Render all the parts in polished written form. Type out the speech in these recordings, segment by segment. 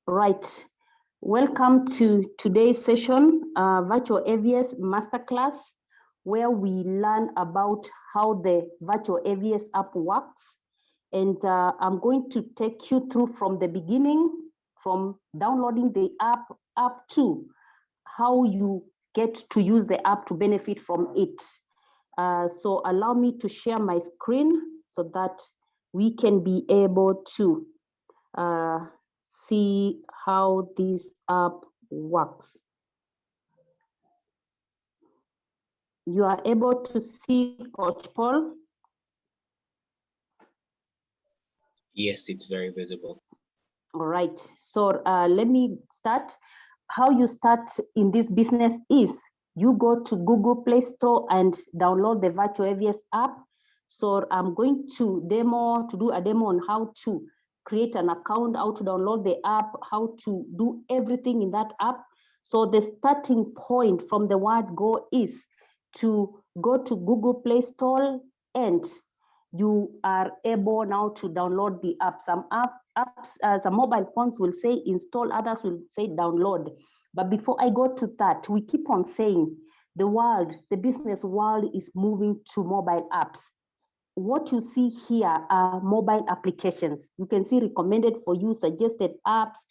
Right. Welcome to today's session, Virtual AVS Masterclass, where we learn about how the Virtual AVS app works. And I'm going to take you through from the beginning, from downloading the app up to how you get to use the app to benefit from it. So allow me to share my screen so that we can be able to see how this app works. You are able to see Coach Paul? Yes, it's very visible. All right, so let me start. How you start in this business is you go to Google Play Store and download the Virtual AVS app. So I'm going to do a demo on how to create an account, how to download the app, how to do everything in that app. So the starting point from the word go is to go to Google Play Store and you are able now to download the app. Some mobile phones will say install, others will say download. But before I go to that, we keep on saying the business world is moving to mobile apps. What you see here are mobile applications. You can see recommended for you, suggested apps,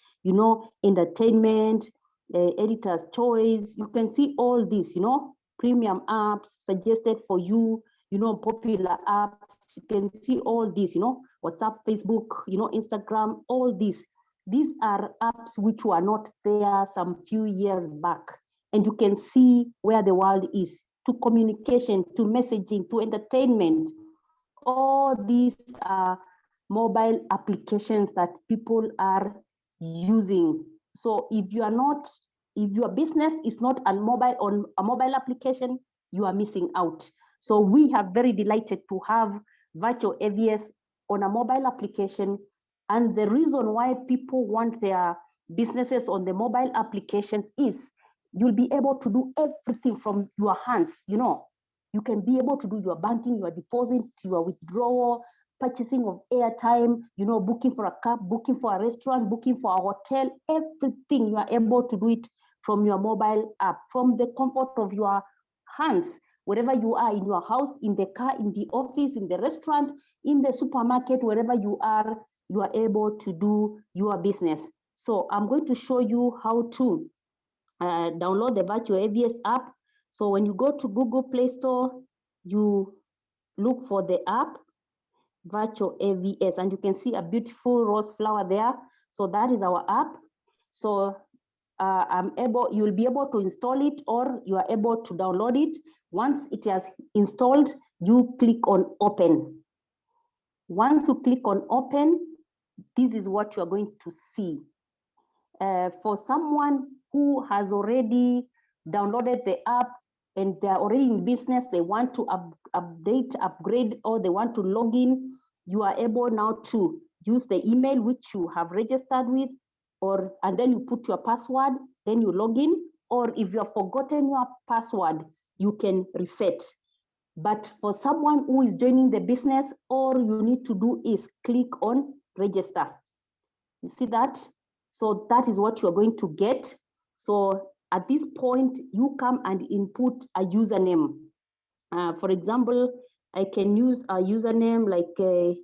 entertainment, editor's choice. You can see all this, premium apps suggested for you, popular apps. You can see all this, WhatsApp, Facebook, Instagram, all this. These are apps which were not there some few years back. And you can see where the world is, to communication, to messaging, to entertainment. All these are mobile applications that people are using. So if your business is not on a mobile application, you are missing out. So we are very delighted to have Virtual AVS on a mobile application. And the reason why people want their businesses on the mobile applications is you'll be able to do everything from your hands. You can be able to do your banking, your deposit, your withdrawal, purchasing of airtime, booking for a cab, booking for a restaurant, booking for a hotel, everything. You are able to do it from your mobile app, from the comfort of your hands, wherever you are, in your house, in the car, in the office, in the restaurant, in the supermarket, wherever you are able to do your business. So I'm going to show you how to download the Virtual AVS app. So when you go to Google Play Store, you look for the app, Virtual AVS, and you can see a beautiful rose flower there. So that is our app. So you'll be able to install it, or you are able to download it. Once it has installed, you click on open. Once you click on open, this is what you are going to see. For someone who has already downloaded the app and they're already in business, they want to upgrade, or they want to log in, you are able now to use the email which you have registered with, and then you put your password, then you log in, or if you have forgotten your password, you can reset. But for someone who is joining the business, all you need to do is click on register. You see that? So that is what you're going to get. So at this point, you come and input a username. For example, I can use a username like a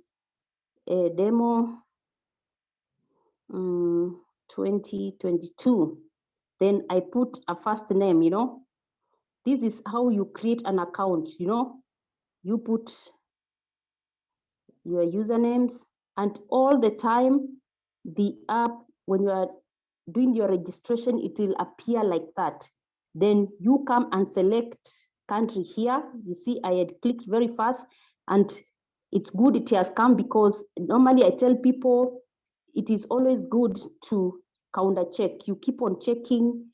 demo 2022. Then I put a first name, This is how you create an account, You put your usernames, and all the time, the app, when you are doing your registration, it will appear like that. Then you come and select country here. You see, I had clicked very fast, and it's good it has come, because normally I tell people it is always good to counter check. You keep on checking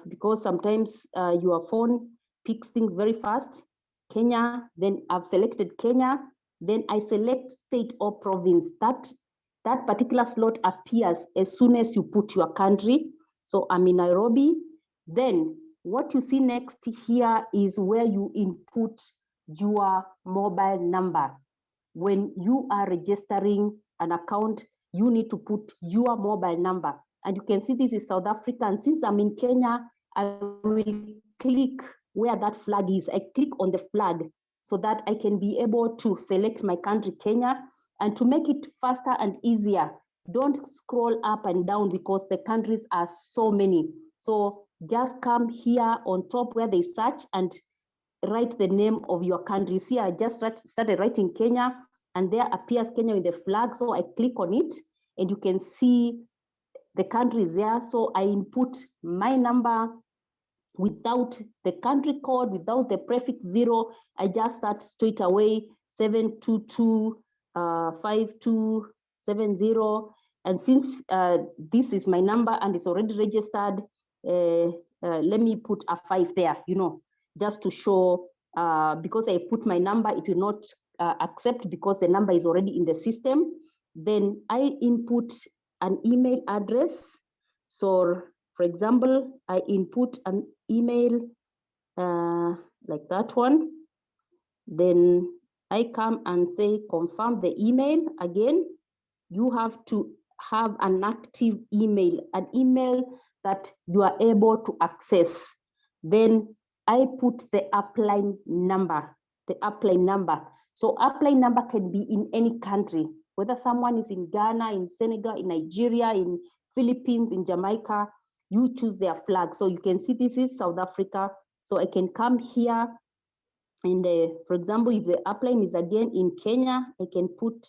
because sometimes your phone picks things very fast. Kenya, then I've selected Kenya, then I select state or province. That particular slot appears as soon as you put your country. So I'm in Nairobi. Then what you see next here is where you input your mobile number. When you are registering an account, you need to put your mobile number. And you can see this is South Africa. And since I'm in Kenya, I will click where that flag is. I click on the flag so that I can be able to select my country, Kenya. And to make it faster and easier, don't scroll up and down because the countries are so many. So just come here on top where they search and write the name of your country. See, I just started writing Kenya, and there appears Kenya in the flag. So I click on it, and you can see the country is there. So I input my number without the country code, without the prefix 0. I just start straight away 7225270. And since this is my number and it's already registered, let me put a 5 there, just to show, because I put my number, it will not accept because the number is already in the system. Then I input an email address. So for example, I input an email like that one. Then I come and say, confirm the email. Again, you have to have an active email, an email that you are able to access. Then I put the upline number, So upline number can be in any country, whether someone is in Ghana, in Senegal, in Nigeria, in Philippines, in Jamaica, you choose their flag. So you can see this is South Africa. So I can come here and for example, if the upline is again in Kenya, I can put,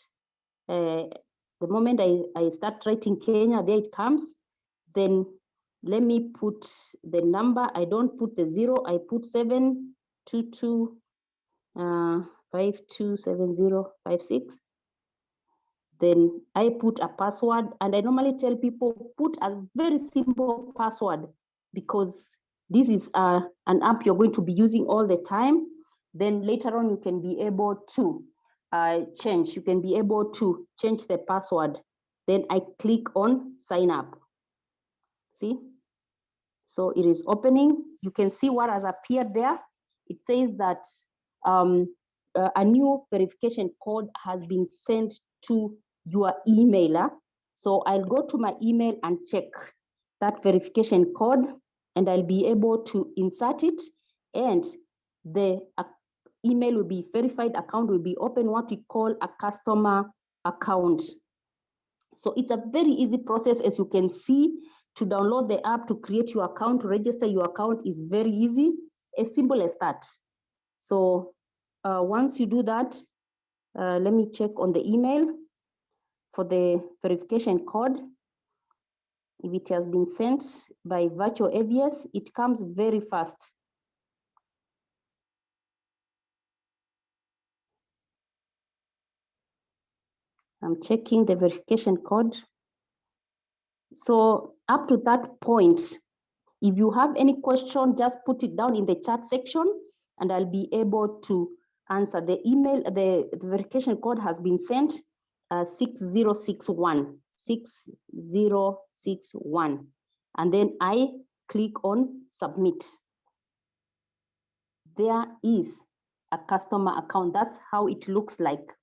the moment I start writing Kenya, there it comes. Then let me put the number. I don't put the 0, I put 722 527056. Then I put a password, and I normally tell people put a very simple password because this is an app you're going to be using all the time. Then later on, you can be able to change. You can be able to change the password. Then I click on sign up. See? So it is opening. You can see what has appeared there. It says that a new verification code has been sent to your emailer. So I'll go to my email and check that verification code, and I'll be able to insert it, and the email will be verified, account will be open, what we call a customer account. So it's a very easy process, as you can see. To download the app, to create your account, to register your account is very easy, as simple as that. So once you do that, let me check on the email for the verification code. If it has been sent by Virtual AVS, it comes very fast. I'm checking the verification code. So up to that point, if you have any question, just put it down in the chat section and I'll be able to answer. The email, the verification code has been sent 6061, 6061. And then I click on submit. There is a customer account. That's how it looks like.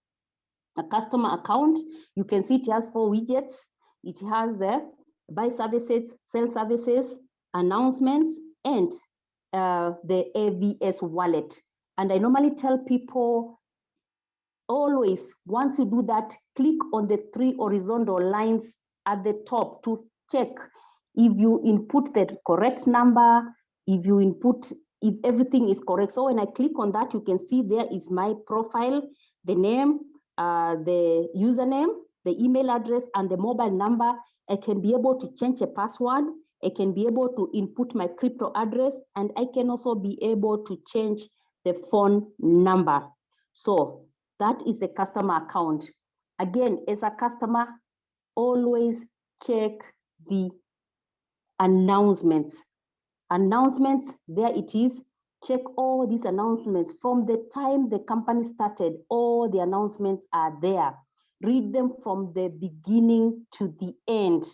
A customer account, you can see it has 4 widgets. It has the buy services, sell services, announcements, and the AVS wallet. And I normally tell people, always, once you do that, click on the 3 horizontal lines at the top to check if you input the correct number, if everything is correct. So when I click on that, you can see there is my profile, the name, the username, the email address, and the mobile number. I can be able to change a password. I can be able to input my crypto address, and I can also be able to change the phone number. So that is the customer account. Again, as a customer, always check the announcements. Announcements, there it is. Check all these announcements. From the time the company started, all the announcements are there. Read them from the beginning to the end.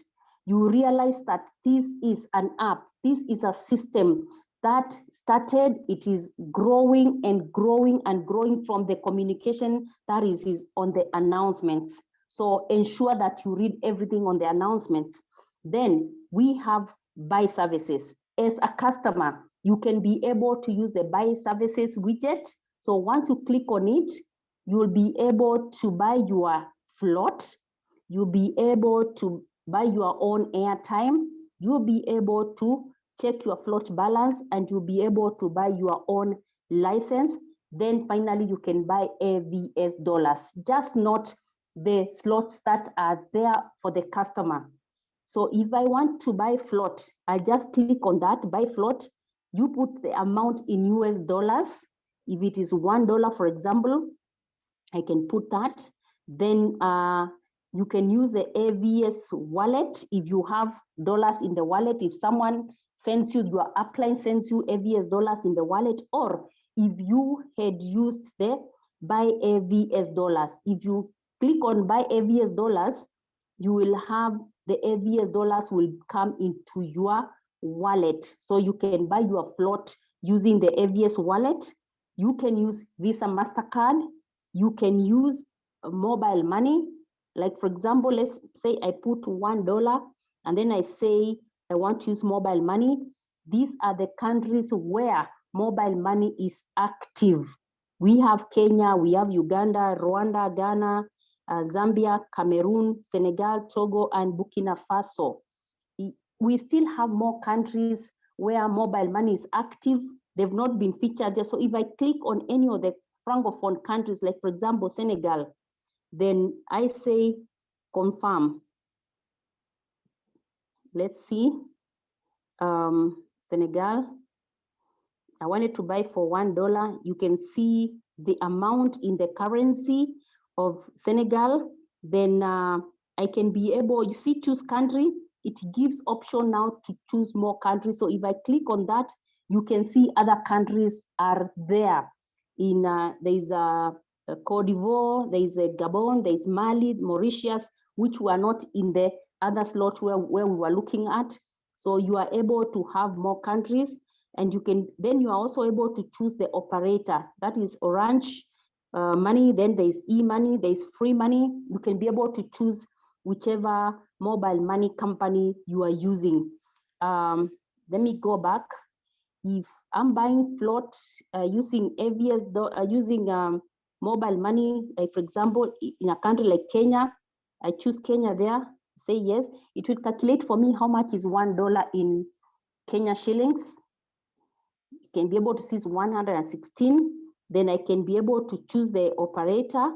You realize that this is an app. This is a system that started. It is growing and growing and growing from the communication that is on the announcements. So ensure that you read everything on the announcements. Then we have buy services. As a customer, you can be able to use the buy services widget. So once you click on it, you'll be able to buy your float. You'll be able to buy your own airtime. You'll be able to check your float balance, and you'll be able to buy your own license. Then finally, you can buy AVS dollars, just not the slots that are there for the customer. So if I want to buy float, I just click on that, buy float. You put the amount in US dollars. If it is $1, for example, I can put that. Then you can use the AVS wallet if you have dollars in the wallet. If someone sends you, your upline sends you AVS dollars in the wallet, or if you had used the buy AVS dollars. If you click on buy AVS dollars, you will have the AVS dollars will come into your wallet. So you can buy your float using the AVS wallet. You can use Visa, MasterCard. You can use mobile money. Like for example, let's say I put $1 and then I say I want to use mobile money. These are the countries where mobile money is active. We have Kenya, we have Uganda, Rwanda, Ghana, Zambia, Cameroon, Senegal, Togo, and Burkina Faso. We still have more countries where mobile money is active. They've not been featured there. So if I click on any of the Francophone countries, like for example, Senegal, then I say confirm. Let's see, Senegal, I wanted to buy for $1. You can see the amount in the currency of Senegal. Then I can be able, you see, choose country. It gives option now to choose more countries. So if I click on that, you can see other countries are there. There's Cote d'Ivoire, there's Gabon, there's Mali, Mauritius, which were not in the other slot where we were looking at. So you are able to have more countries, and then you are also able to choose the operator. That is Orange Money, then there's e-money, there's free money. You can be able to choose whichever mobile money company you are using. Let me go back. If I'm buying float using AVS, using mobile money, like for example, in a country like Kenya, I choose Kenya there, say yes. It will calculate for me how much is $1 in Kenya shillings. You can be able to see 116. Then I can be able to choose the operator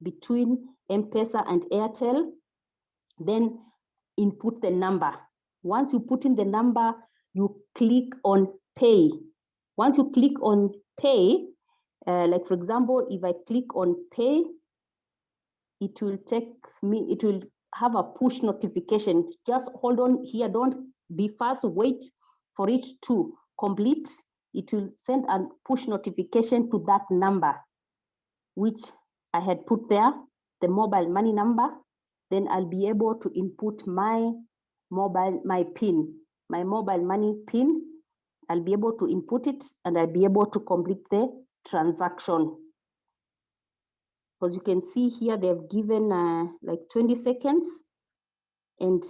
between M-Pesa and Airtel. Then input the number. Once you put in the number, you click on pay. Once you click on pay, like for example, if I click on pay, it will take me, it will have a push notification. Just hold on here, don't be fast, wait for it to complete. It will send a push notification to that number, which I had put there, the mobile money number. Then I'll be able to input my PIN, my mobile money PIN. I'll be able to input it, and I'll be able to complete the transaction. Because you can see here, they've given like 20 seconds. And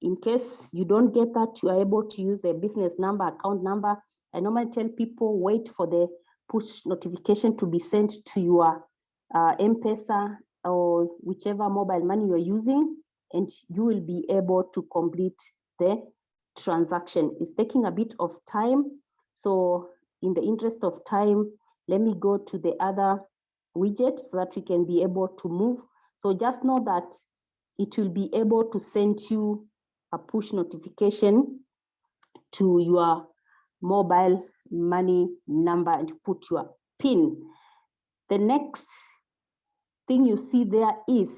in case you don't get that, you are able to use a business number, account number. I normally tell people, wait for the push notification to be sent to your M-Pesa or whichever mobile money you're using, and you will be able to complete the transaction. It's taking a bit of time. So in the interest of time, let me go to the other widget so that we can be able to move. So just know that it will be able to send you a push notification to your mobile money number and put your PIN. The next thing you see there is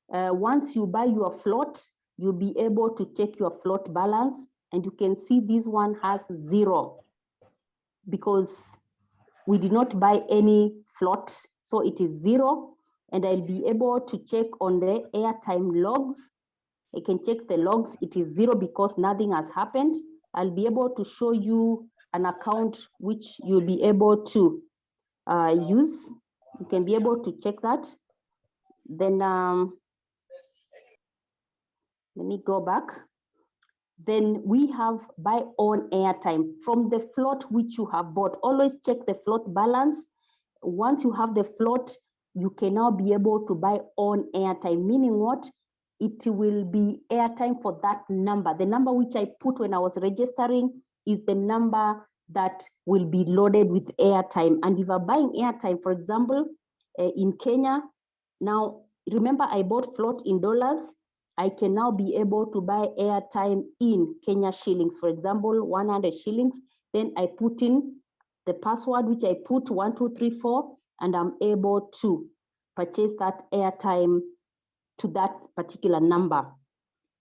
once you buy your float, you'll be able to check your float balance, and you can see this one has 0 because we did not buy any float, so it is 0. And I'll be able to check on the airtime logs. I can check the logs, it is 0 because nothing has happened. I'll be able to show you an account which you'll be able to use. You can be able to check that. Then let me go back. Then we have buy on airtime from the float which you have bought. Always check the float balance. Once you have the float, you can now be able to buy on airtime, meaning what? It will be airtime for that number. The number which I put when I was registering is the number that will be loaded with airtime. And if I'm buying airtime, for example, in Kenya, now remember I bought float in dollars. I can now be able to buy airtime in Kenya shillings. For example, 100 shillings. Then I put in the password, which I put 1234, and I'm able to purchase that airtime to that particular number.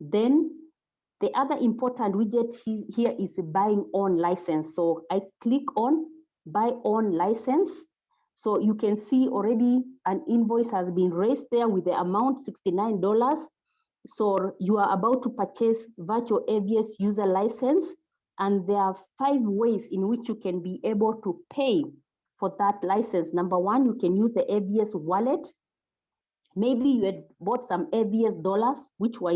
Then the other important widget here is buying on license. So I click on buy on license. So you can see already an invoice has been raised there with the amount $69. So you are about to purchase Virtual AVS user license, and there are 5 ways in which you can be able to pay for that license. Number 1, you can use the AVS wallet. Maybe you had bought some AVS dollars which were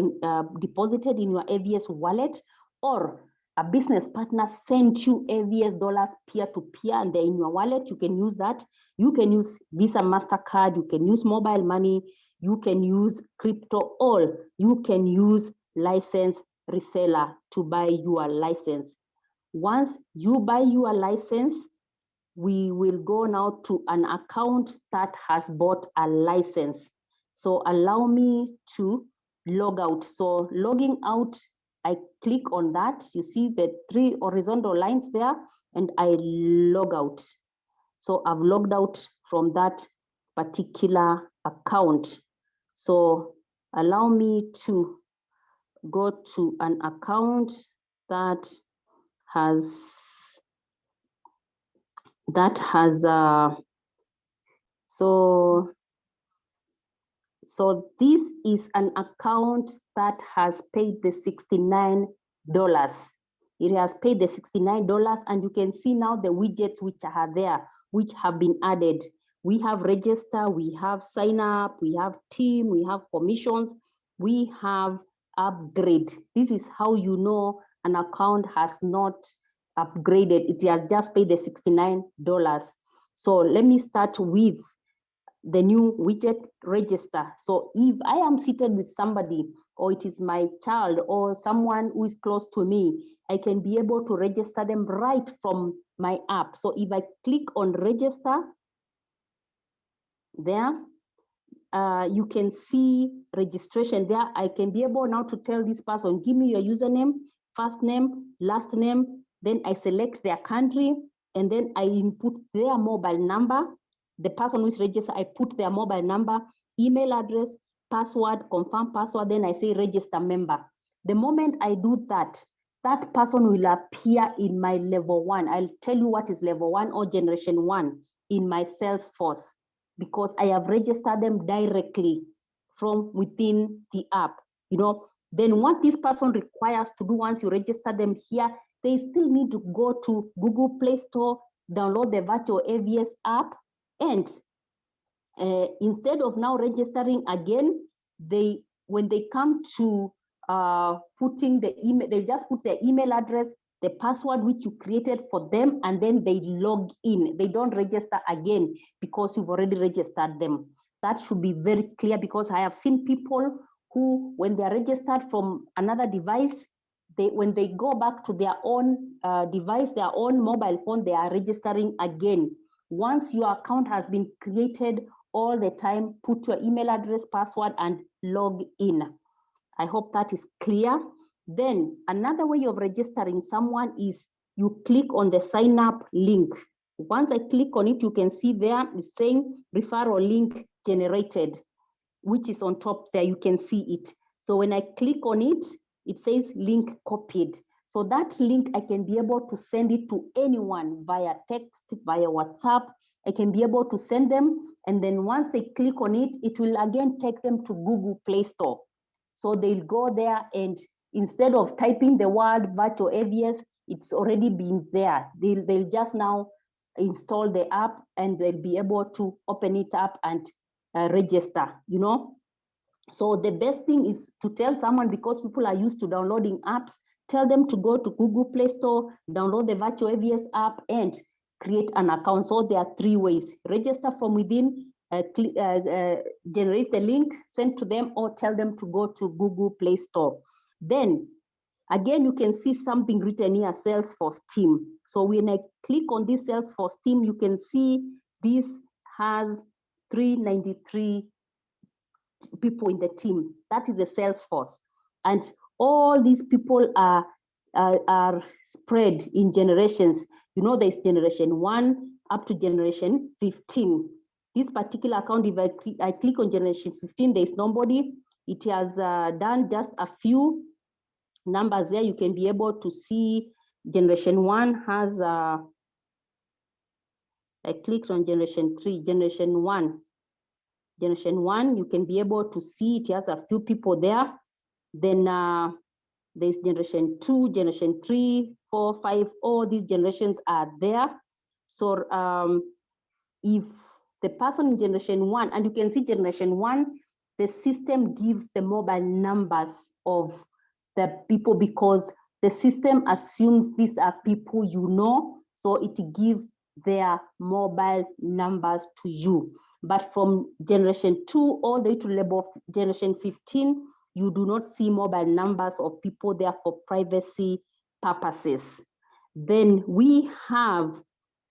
deposited in your AVS wallet, or a business partner sent you AVS dollars peer-to-peer and they're in your wallet. You can use that. You can use Visa, MasterCard, you can use mobile money, you can use crypto, or you can use license reseller to buy your license. Once you buy your license, we will go now to an account that has bought a license. So allow me to log out. So logging out, I click on that. You see the 3 horizontal lines there, and I log out. So I've logged out from that particular account. So allow me to go to an account that has so this is an account that has paid the $69. It has paid the $69, and you can see now the widgets which are there, which have been added. We have register, we have sign up, we have team, we have commissions, we have upgrade. This is how you know an account has not upgraded. It has just paid the $69. So let me start with the new widget register. So if I am seated with somebody, or it is my child or someone who is close to me, I can be able to register them right from my app. So if I click on register there, you can see registration there. I can be able now to tell this person, give me your username, first name, last name. Then I select their country, and then I input their mobile number. The person who is registered, I put their mobile number, email address, password, confirm password, then I say register member. The moment I do that, that person will appear in my level 1. I'll tell you what is level 1 or generation 1 in my Salesforce, because I have registered them directly from within the app. Then what this person requires to do once you register them here, they still need to go to Google Play Store, download the Virtual AVS app, and instead of now registering again, when they come to putting the email, they just put their email address, the password which you created for them, and then they log in. They don't register again because you've already registered them. That should be very clear, because I have seen people who, when they are registered from another device, when they go back to their own device, their own mobile phone, they are registering again. Once your account has been created, all the time, put your email address, password, and log in. I hope that is clear. Then another way of registering someone is you click on the sign up link. Once I click on it, you can see there it's saying referral link generated, which is on top there. You can see it. So when I click on it, it says link copied. So that link, I can be able to send it to anyone via text, via WhatsApp. I can be able to send them. And then once they click on it, it will again take them to Google Play Store. So they'll go there, and instead of typing the word Virtual AVS, it's already been there. They'll just now install the app, and they'll be able to open it up and register, So the best thing is to tell someone, because people are used to downloading apps, tell them to go to Google Play Store, download the Virtual AVS app, and create an account. So there are 3 ways: register from within, generate the link, send to them, or tell them to go to Google Play Store. Then again, you can see something written here, Salesforce team. So when I click on this Salesforce team, you can see this has 393 people in the team. That is a Salesforce. And all these people are spread in generations. You know, there's generation 1 up to generation 15. This particular account, if I click on generation 15, there's nobody. It has done just a few numbers there. You can be able to see generation 1 has, I clicked on generation 3, generation 1. Generation 1, you can be able to see it has a few people there. Then there's generation 2, generation 3, 4, 5, all these generations are there. So if the person in generation 1, and you can see generation 1, the system gives the mobile numbers of the people because the system assumes these are people you know, so it gives their mobile numbers to you. But from generation 2 all the way to level generation 15, you do not see mobile numbers of people there for privacy purposes. Then we have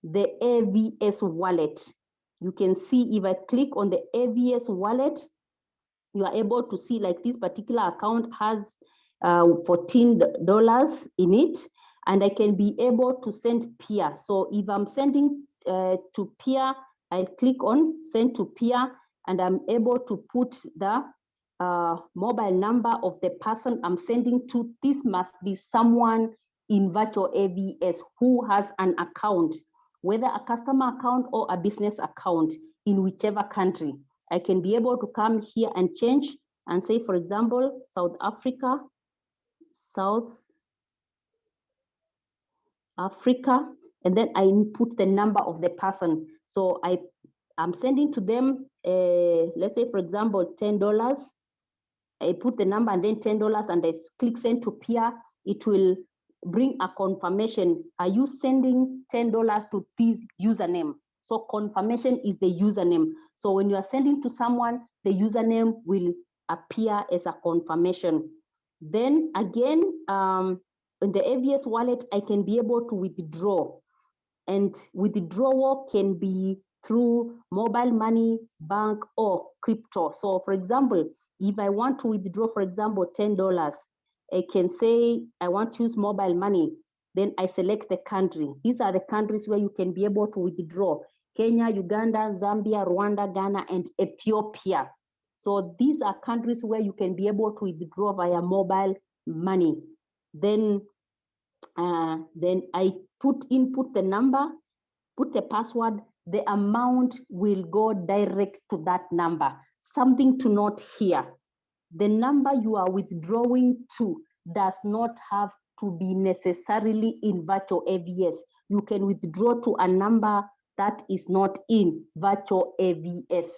the AVS wallet. You can see if I click on the AVS wallet, you are able to see like this particular account has $14 in it, and I can be able to send peer. So if I'm sending to peer, I click on send to peer, and I'm able to put the mobile number of the person I'm sending to. This must be someone in Virtual AVS who has an account, whether a customer account or a business account in whichever country. I can be able to come here and change and say, for example, South Africa, and then I input the number of the person. So I'm sending to them, let's say, for example, $10. I put the number and then $10, and I click send to peer. It will bring a confirmation. Are you sending $10 to this username? So confirmation is the username. So when you are sending to someone, the username will appear as a confirmation. Then again, in the AVS wallet, I can be able to withdraw. And withdrawal can be through mobile money, bank, or crypto. So for example, if I want to withdraw, for example, $10, I can say I want to use mobile money. Then I select the country. These are the countries where you can be able to withdraw: Kenya, Uganda, Zambia, Rwanda, Ghana, and Ethiopia. So these are countries where you can be able to withdraw via mobile money. Then I input the number, put the password, the amount will go direct to that number. Something to note here: the number you are withdrawing to does not have to be necessarily in Virtual AVS. You can withdraw to a number that is not in Virtual AVS,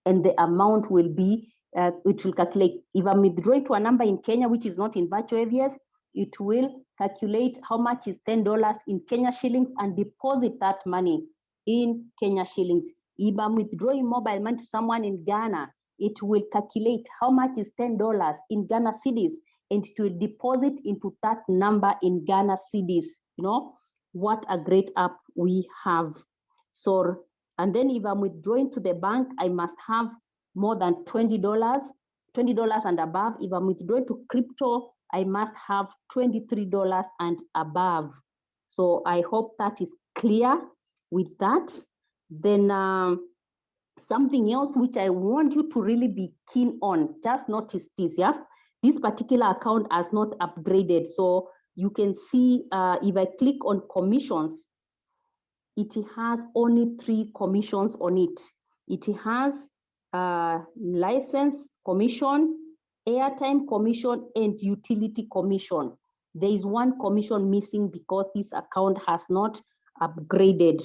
and the amount will be, it will calculate. If I'm withdrawing to a number in Kenya, which is not in Virtual AVS, it will calculate how much is $10 in Kenya shillings and deposit that money in Kenya shillings. If I'm withdrawing mobile money to someone in Ghana, it will calculate how much is $10 in Ghana cedis, and it will deposit into that number in Ghana cedis. You know, what a great app we have. So, and then if I'm withdrawing to the bank, I must have more than $20 and above. If I'm withdrawing to crypto, I must have $23 and above. So I hope that is clear with that. Then something else which I want you to really be keen on, just notice this, yeah? This particular account has not upgraded. So you can see if I click on commissions, it has only 3 commissions on it. It has license commission, airtime commission, and utility commission. There is 1 commission missing because this account has not upgraded.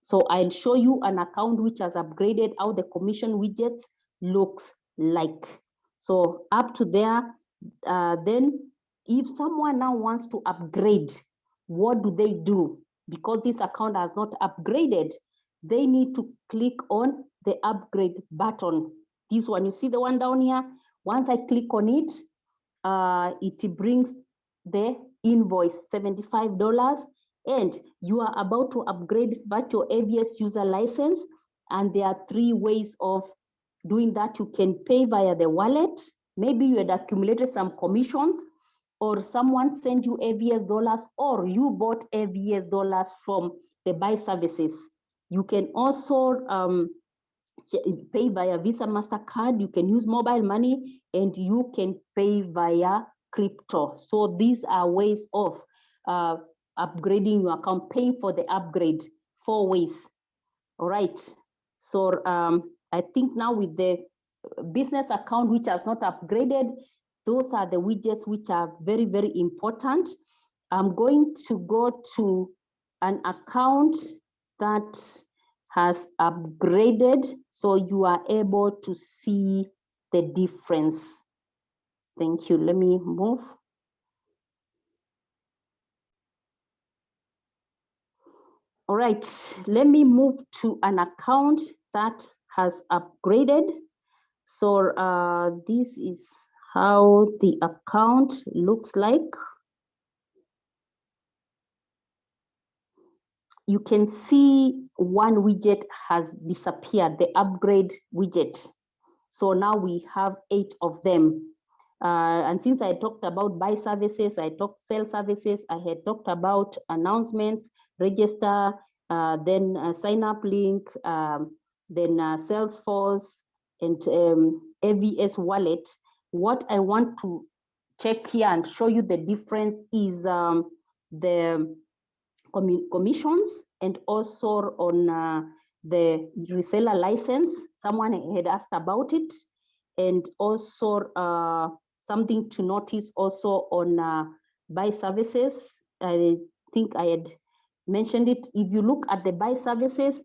So I'll show you an account which has upgraded, how the commission widgets looks like. So up to there, then if someone now wants to upgrade, what do they do? Because this account has not upgraded, they need to click on the upgrade button. This one, you see the one down here? Once I click on it, it brings the invoice, $75, and you are about to upgrade Virtual AVS user license. And there are 3 ways of doing that. You can pay via the wallet. Maybe you had accumulated some commissions, or someone sent you AVS dollars, or you bought AVS dollars from the buy services. You can also pay via Visa, MasterCard. You can use mobile money, and you can pay via crypto. So these are ways of upgrading your account, paying for the upgrade, 4 ways. All right. So I think now with the business account which has not upgraded, those are the widgets which are very, very important. I'm going to go to an account that has upgraded, so you are able to see the difference. Thank you. Let me move. All right, let me move to an account that has upgraded. So this is how the account looks like. You can see one widget has disappeared, the upgrade widget. So now we have 8 of them. And since I talked about buy services, I talked sell services, I had talked about announcements, register, then sign up link, then Salesforce, and AVS wallet. What I want to check here and show you the difference is the commissions, and also on the reseller license. Someone had asked about it, and also something to notice also on buy services. I think I had mentioned it. If you look at the buy services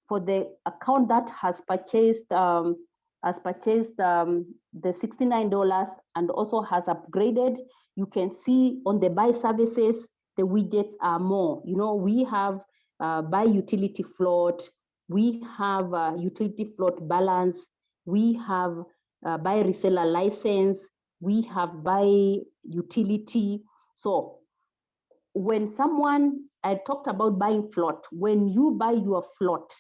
for the account that has purchased the $69 and also has upgraded, you can see on the buy services, the widgets are more. You know, we have buy utility float, we have utility float balance, we have buy reseller license, we have buy utility. So when someone, I talked about buying float, when you buy your float,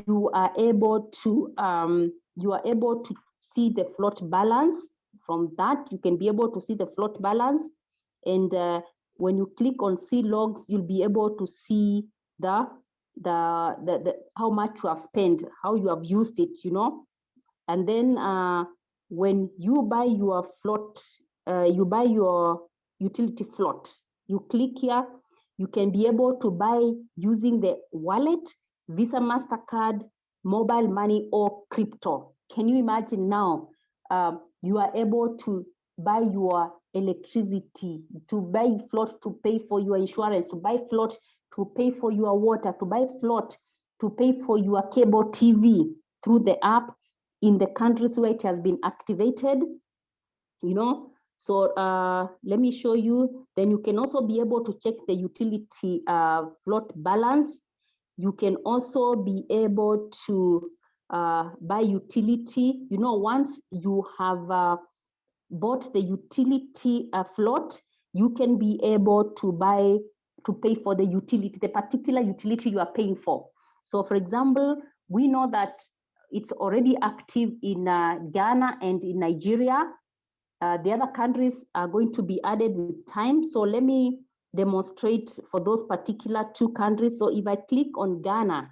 you are able to see the float balance. From that, you can be able to see the float balance, and when you click on see logs, you'll be able to see the how much you have spent, how you have used it, you know. And then when you buy your float, you buy your utility float, you click here, you can be able to buy using the wallet, Visa, MasterCard, mobile money, or crypto. Can you imagine now you are able to buy your electricity, to buy float to pay for your insurance, to buy float to pay for your water, to buy float to pay for your cable TV through the app in the countries where it has been activated, you know. So let me show you. Then you can also be able to check the utility float balance. You can also be able to buy utility. You know, once you have bought the utility float, you can be able to pay for the utility, the particular utility you are paying for. So for example, we know that it's already active in Ghana and in Nigeria. The other countries are going to be added with time. So let me demonstrate for those particular 2 countries. So if I click on Ghana,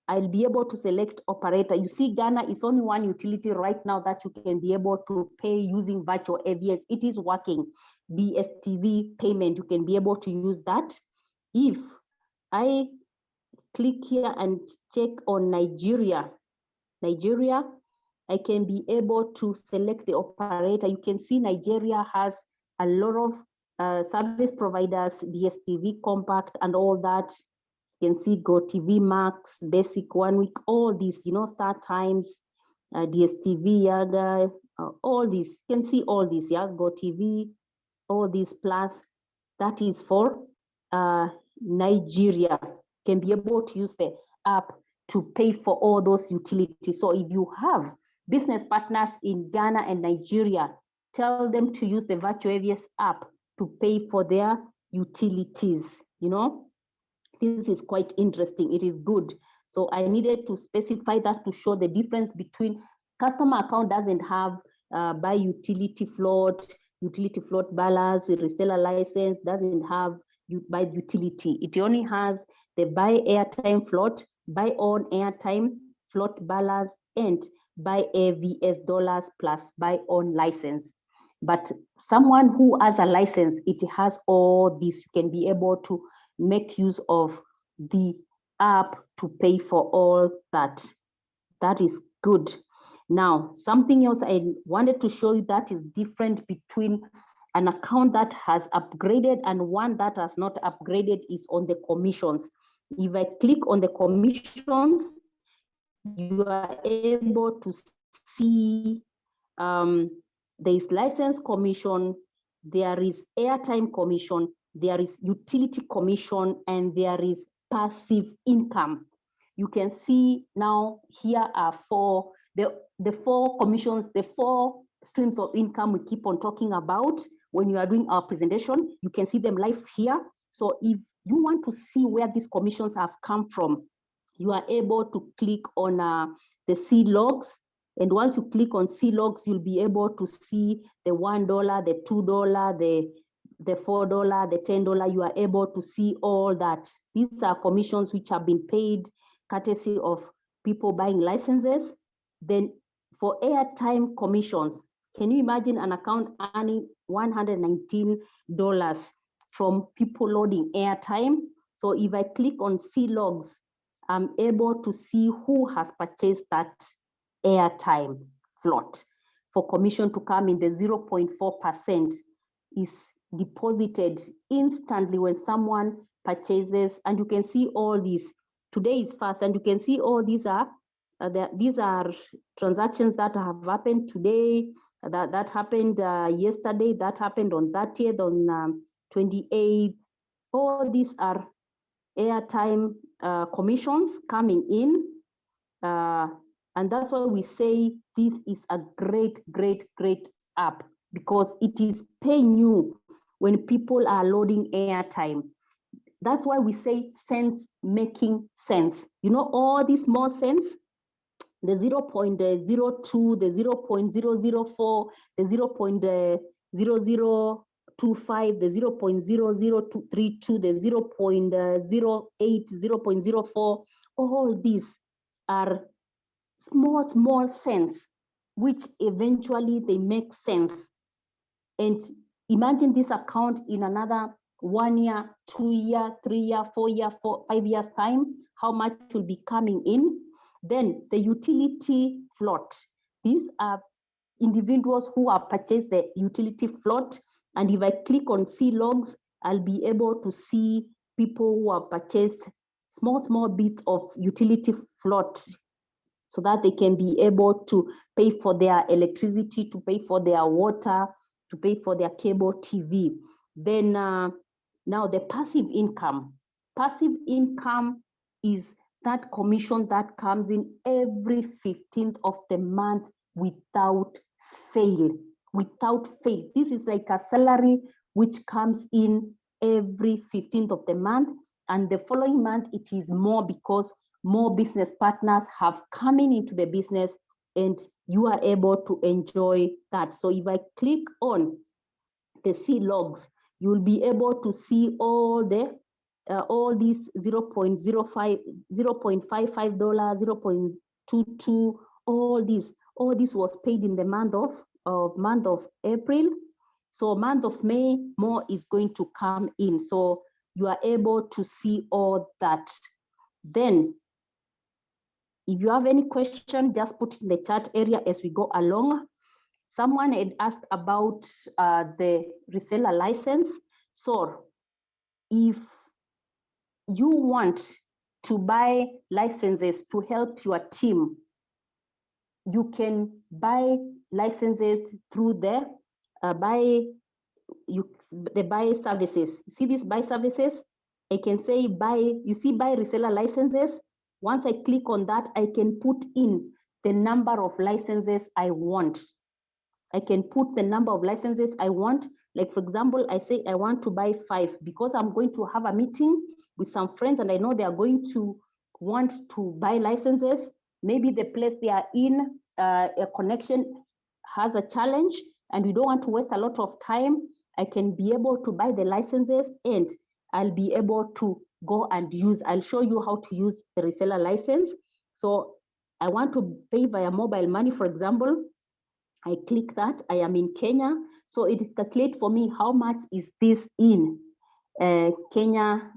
I'll be able to select operator. You see, Ghana is only one utility right now that you can be able to pay using Virtual AVS. It is working. DSTV payment, you can be able to use that. If I click here and check on Nigeria, I can be able to select the operator. You can see Nigeria has a lot of service providers, DSTV, Compact, and all that. You can see GoTV Max, Basic 1 week, all these, you know, Star Times, DSTV, Yaga, all this, you can see all this, yeah, GoTV, all this plus, that is for Nigeria, can be able to use the app to pay for all those utilities. So if you have business partners in Ghana and Nigeria, tell them to use the Virtual AVS app to pay for their utilities. You know, this is quite interesting. It is good. So I needed to specify that to show the difference between customer account doesn't have buy utility float balance, reseller license, doesn't have buy utility. It only has the buy airtime float, buy on airtime, float balance, and buy AVS dollars plus buy on license. But someone who has a license, it has all this. You can be able to make use of the app to pay for all that. That is good. Now, something else I wanted to show you that is different between an account that has upgraded and one that has not upgraded is on the commissions. If I click on the commissions, you are able to see there is license commission, there is airtime commission, there is utility commission, and there is passive income. You can see now here are the four commissions, the four streams of income we keep on talking about when you are doing our presentation. You can see them live here. So if you want to see where these commissions have come from, you are able to click on the C logs. And once you click on C logs, you'll be able to see the $1, the $2, the $4, the $10. You are able to see all that. These are commissions which have been paid courtesy of people buying licenses. Then for airtime commissions, can you imagine an account earning $119 from people loading airtime? So if I click on C logs, I'm able to see who has purchased that airtime float. For commission to come in, the 0.4% is deposited instantly when someone purchases, and you can see all these. Today is fast, and you can see all these are transactions that have happened today, that happened yesterday, that happened on 30th, on 28th. All these are airtime commissions coming in, and that's why we say this is a great app, because it is paying you when people are loading airtime. That's why we say sense making sense. You know, all these more sense, the 0.02, the 0.004, the 0.0025, the 0.0032, the 0.08, 0.04, all these are small cents, which eventually they make sense. And imagine this account in another 1 year, 2 year, 3 year, 4 year, 5 years time, how much will be coming in. Then the utility float. These are individuals who have purchased the utility float. And if I click on C logs, I'll be able to see people who have purchased small bits of utility float, so that they can be able to pay for their electricity, to pay for their water, to pay for their cable TV. Then now the passive income. Passive income is that commission that comes in every 15th of the month without fail. This is like a salary which comes in every 15th of the month, and the following month it is more, because more business partners have coming into the business, and you are able to enjoy that. So if I click on the C logs, you will be able to see all these 0.05, $0.55, 0.22, all this was paid in the month of April. So month of May, more is going to come in. So you are able to see all that. Then if you have any question, just put it in the chat area as we go along. Someone had asked about the reseller license. So if you want to buy licenses to help your team, you can buy licenses through the buy services. You see these buy services? I can say buy, you see buy reseller licenses. Once I click on that, I can put in the number of licenses I want. I can put the number of licenses I want. Like for example, I say I want to buy 5 because I'm going to have a meeting with some friends and I know they are going to want to buy licenses. Maybe the place they are in, a connection has a challenge and we don't want to waste a lot of time. I can be able to buy the licenses and I'll be able to go and use, I'll show you how to use the reseller license. So I want to pay via mobile money, for example. I click that, I am in Kenya. So it calculates for me how much is this in Kenya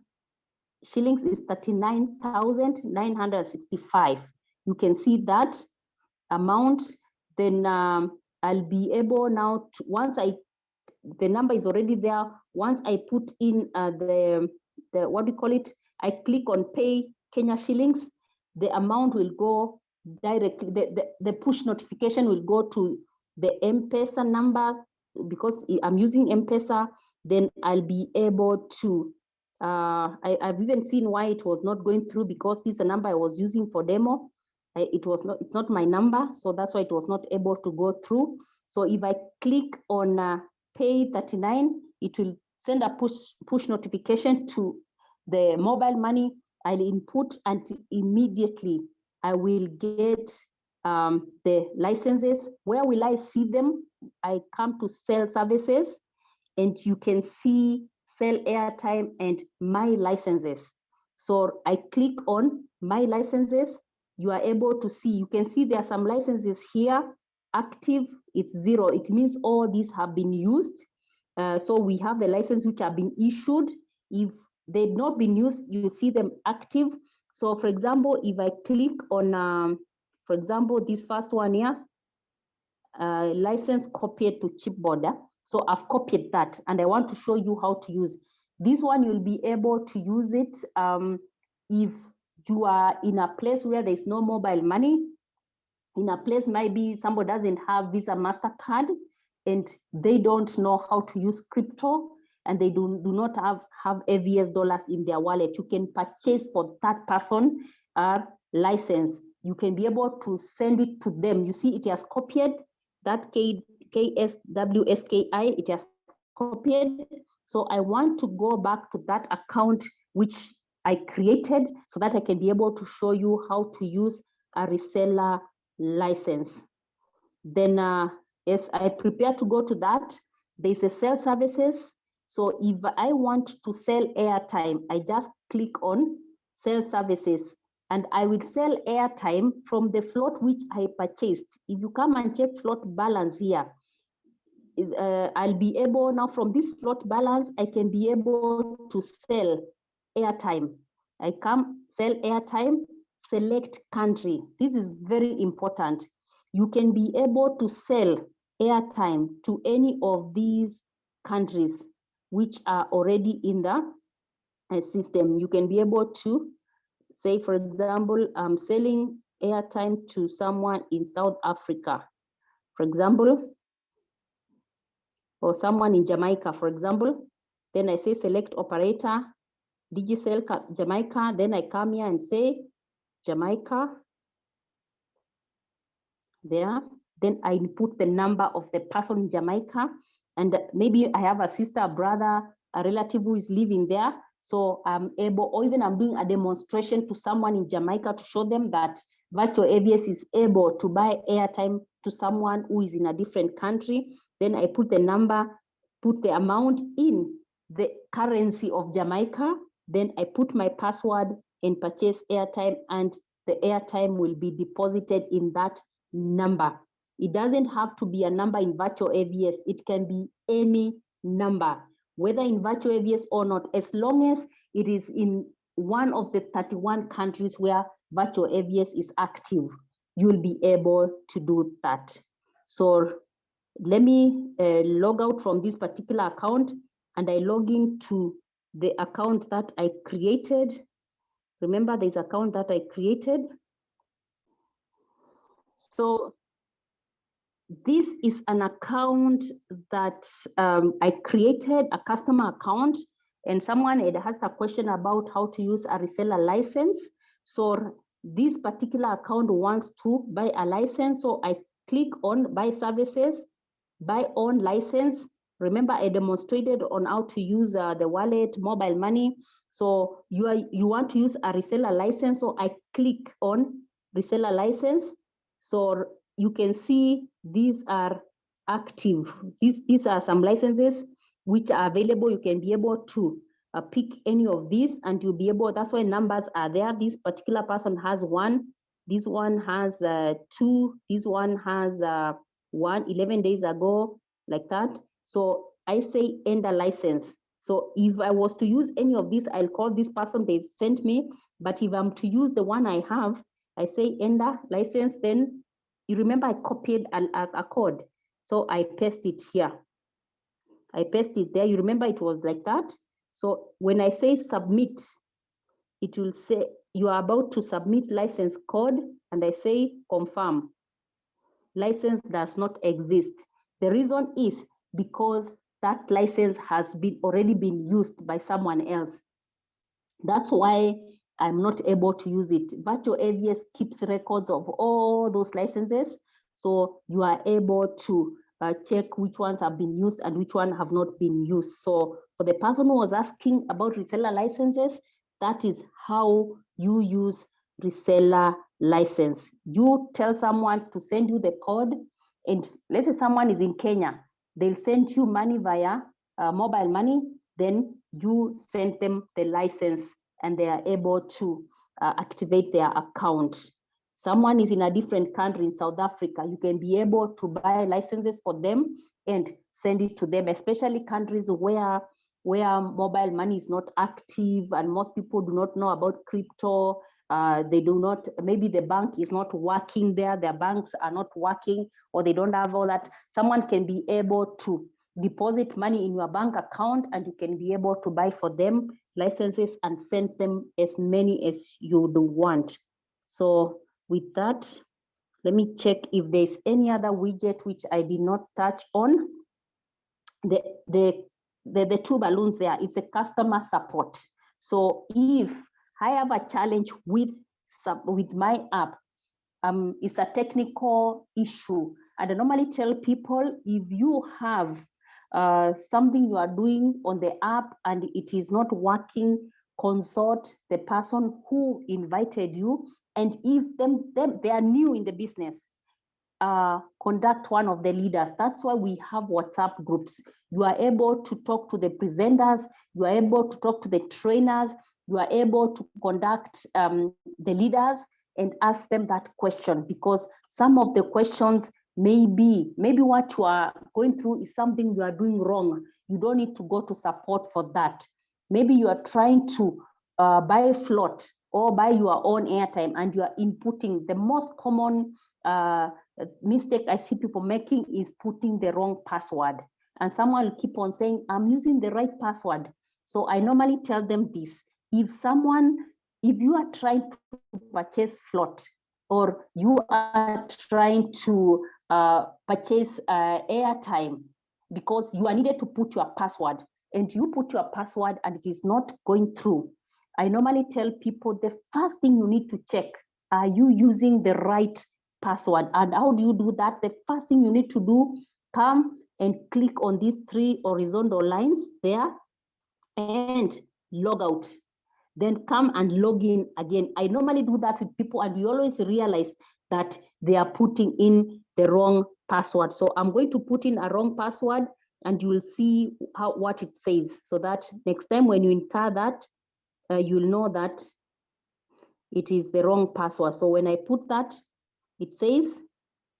shillings is 39,965. You can see that amount. Then I'll be able now to, once the number is already there. Once I put in the what do you call it? I click on pay Kenya shillings, the amount will go directly, the push notification will go to the M-Pesa number because I'm using M-Pesa. Then I'll be able to, I've even seen why it was not going through because this is a number I was using for demo. It's not my number, so that's why it was not able to go through. So if I click on pay 39, it will send a push notification to the mobile money. I'll input and immediately I will get the licenses. Where will I see them? I come to sell services and you can see sell airtime and my licenses. So I click on my licenses. You are able to see, you can see there are some licenses here. Active, it's 0. It means all these have been used. So we have the license which have been issued. If they've not been used, you see them active. So for example, if I click on, for example, this first one here, license copied to chipboard. So I've copied that and I want to show you how to use this one. You'll be able to use it if you are in a place where there's no mobile money, in a place maybe somebody doesn't have Visa, MasterCard, and they don't know how to use crypto, and they do not have AVS dollars in their wallet. You can purchase for that person a license. You can be able to send it to them. You see it has copied that KSWSKI, it has copied. So I want to go back to that account which I created so that I can be able to show you how to use a reseller license. Then as I prepare to go to that, there's a sell services. So if I want to sell airtime, I just click on sell services and I will sell airtime from the float which I purchased. If you come and check float balance here, I'll be able now from this float balance, I can be able to sell airtime. I come sell airtime, select country. This is very important. You can be able to sell airtime to any of these countries which are already in the system. You can be able to say, for example, I'm selling airtime to someone in South Africa, for example, or someone in Jamaica, for example. Then I say select operator, Digicel Jamaica. Then I come here and say Jamaica. There. Then I input the number of the person in Jamaica. And maybe I have a sister, a brother, a relative who is living there. So I'm able, or even I'm doing a demonstration to someone in Jamaica to show them that Virtual AVS is able to buy airtime to someone who is in a different country. Then I put the number, put the amount in the currency of Jamaica. Then I put my password and purchase airtime, and the airtime will be deposited in that number. It doesn't have to be a number in Virtual AVS. It can be any number, whether in Virtual AVS or not, as long as it is in one of the 31 countries where Virtual AVS is active, you'll be able to do that. So let me log out from this particular account and I log into the account that I created. Remember, there's an account that I created. So this is an account that I created, a customer account, and someone had asked a question about how to use a reseller license. So this particular account wants to buy a license. So I click on buy services, buy on license. Remember, I demonstrated on how to use the wallet, mobile money. So you want to use a reseller license. So I click on reseller license. So you can see these are active. These are some licenses which are available. You can be able to pick any of these and you'll be able, that's why numbers are there. This particular person has 1, this one has 2, this one has 11 days ago, like that. So I say end a license. So if I was to use any of these, I'll call this person they sent me. But if I'm to use the one I have, I say end a license. Then you remember I copied a code. So I paste it here. I paste it there. You remember it was like that. So when I say submit, it will say you are about to submit license code, and I say confirm. License does not exist. The reason is because that license has already been used by someone else. That's why I'm not able to use it. Virtual AVS keeps records of all those licenses, so you are able to check which ones have been used and which one have not been used. So for the person who was asking about reseller licenses, that is how you use reseller license. You tell someone to send you the code, and let's say someone is in Kenya, they'll send you money via mobile money, then you send them the license and they are able to activate their account. Someone is in a different country, in South Africa, you can be able to buy licenses for them and send it to them, especially countries where mobile money is not active and most people do not know about crypto. They do not, maybe the bank is not working there, their banks are not working, or they don't have all that. Someone can be able to deposit money in your bank account and you can be able to buy for them licenses and send them as many as you do want. So with that, let me check if there's any other widget which I did not touch on. The two balloons there, it's a customer support. So if I have a challenge with my app, it's a technical issue. And I normally tell people, if you have something you are doing on the app and it is not working, consult the person who invited you. And if they are new in the business, contact one of the leaders. That's why we have WhatsApp groups. You are able to talk to the presenters, you are able to talk to the trainers, you are able to contact the leaders and ask them that question, because some of the questions maybe what you are going through is something you are doing wrong. You don't need to go to support for that. Maybe you are trying to buy float or buy your own airtime and you are inputting. The most common mistake I see people making is putting the wrong password. And someone will keep on saying, I'm using the right password. So I normally tell them this. If you are trying to purchase float, or you are trying to purchase airtime because you are needed to put your password, and you put your password and it is not going through, I normally tell people the first thing you need to check, are you using the right password? And how do you do that? The first thing you need to do, come and click on these 3 horizontal lines there and log out. Then come and log in again. I normally do that with people and we always realize that they are putting in the wrong password. So I'm going to put in a wrong password and you will see what it says, so that next time when you enter that, you'll know that it is the wrong password. So when I put that, it says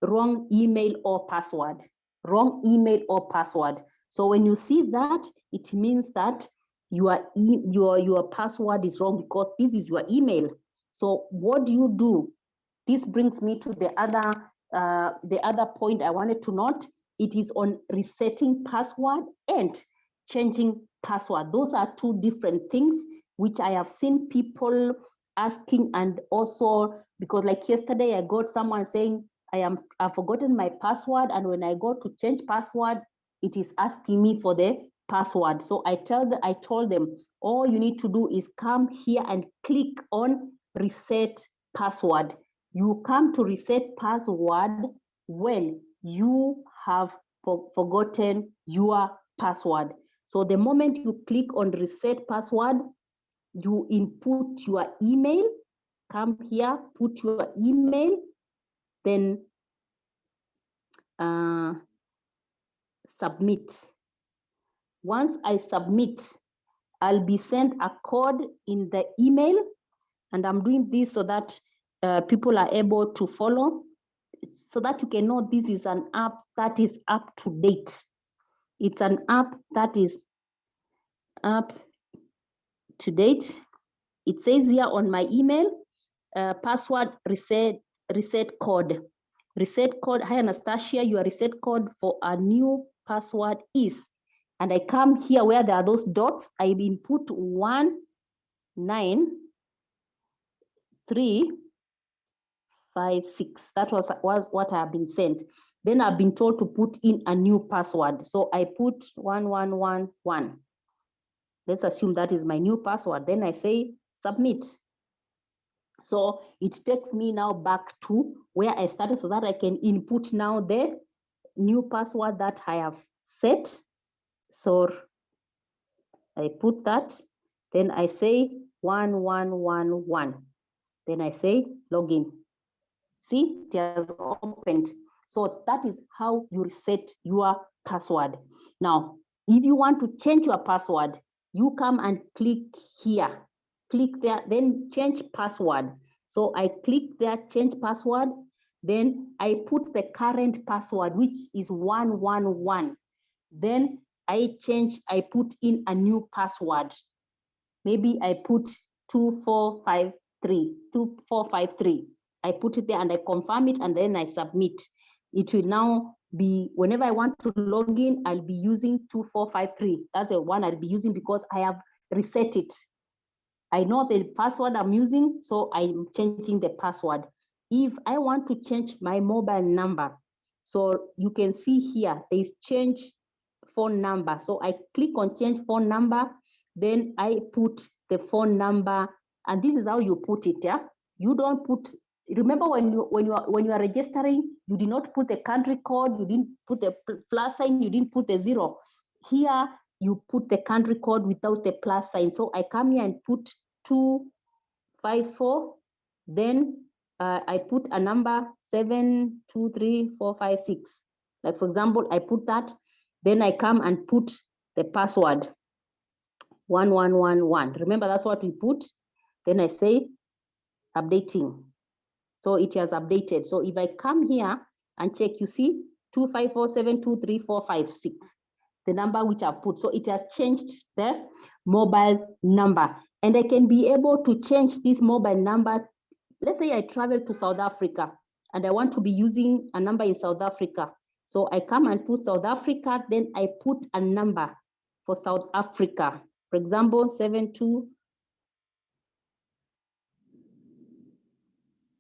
wrong email or password, wrong email or password. So when you see that, it means that your password is wrong, because this is your email. So what do you do? This brings me to the other point I wanted to note. It is on resetting password and changing password. Those are 2 different things which I have seen people asking, and also because like yesterday I got someone saying, I've forgotten my password, and when I go to change password, it is asking me for the password. So I told them, all you need to do is come here and click on reset password. You come to reset password when you have forgotten your password. So the moment you click on reset password, you input your email, come here, put your email, then submit. Once I submit, I'll be sent a code in the email, and I'm doing this so that people are able to follow, so that you can know this is an app that is up to date. It's an app that is up to date. It says here on my email, password reset code. Reset code, hi Anastasia, your reset code for a new password is, and I come here where there are those dots, I input 19356. That was what I have been sent. Then I've been told to put in a new password. So I put 1111. Let's assume that is my new password. Then I say submit. So it takes me now back to where I started so that I can input now the new password that I have set. So I put that, then I say 1111. Then I say login. See, it has opened. So that is how you reset your password. Now, if you want to change your password, you come and click here. Click there, then change password. So I click there, change password. Then I put the current password, which is 111. Then I put in a new password. Maybe I put 2453. I put it there and I confirm it, and then I submit. It will now be, whenever I want to log in, I'll be using 2453. That's the one I'll be using because I have reset it. I know the password I'm using, so I'm changing the password. If I want to change my mobile number, so you can see here, there is change phone number. So I click on change phone number, then I put the phone number, and this is how you put it. Yeah, you don't put. Remember when you are registering, you did not put the country code, you didn't put the plus sign, you didn't put the 0. Here you put the country code without the plus sign. So I come here and put 254. Then I put a number 723456. Like for example, I put that. Then I come and put the password 1111. Remember, that's what we put. Then I say updating. So it has updated. So if I come here and check, you see 254723456, the number which I put. So it has changed the mobile number. And I can be able to change this mobile number. Let's say I travel to South Africa and I want to be using a number in South Africa. So I come and put South Africa, then I put a number for South Africa. For example, 72,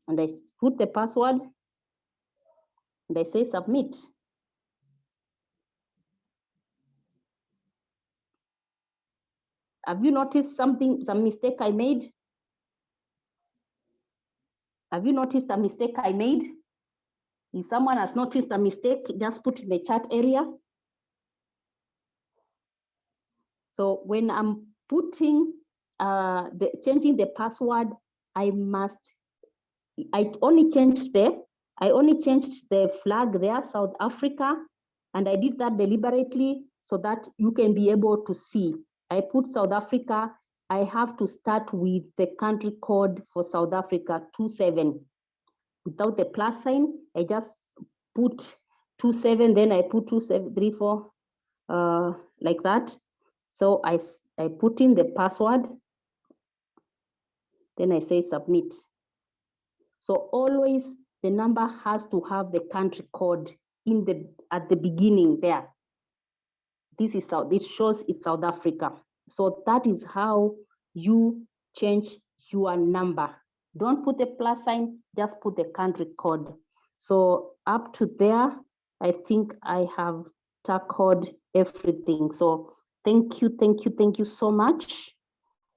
and I put the password, and I say submit. Have you noticed some mistake I made? Have you noticed a mistake I made? If someone has noticed a mistake, just put in the chat area. So when I'm putting, changing the password, I only changed the flag there, South Africa, and I did that deliberately so that you can be able to see. I put South Africa. I have to start with the country code for South Africa, 27. Without the plus sign, I just put 27, then I put 2734, like that. So I put in the password, then I say submit. So always the number has to have the country code at the beginning there. This is it shows it's South Africa. So that is how you change your number. Don't put the plus sign, just put the country code. So up to there, I think I have tackled everything. So thank you so much.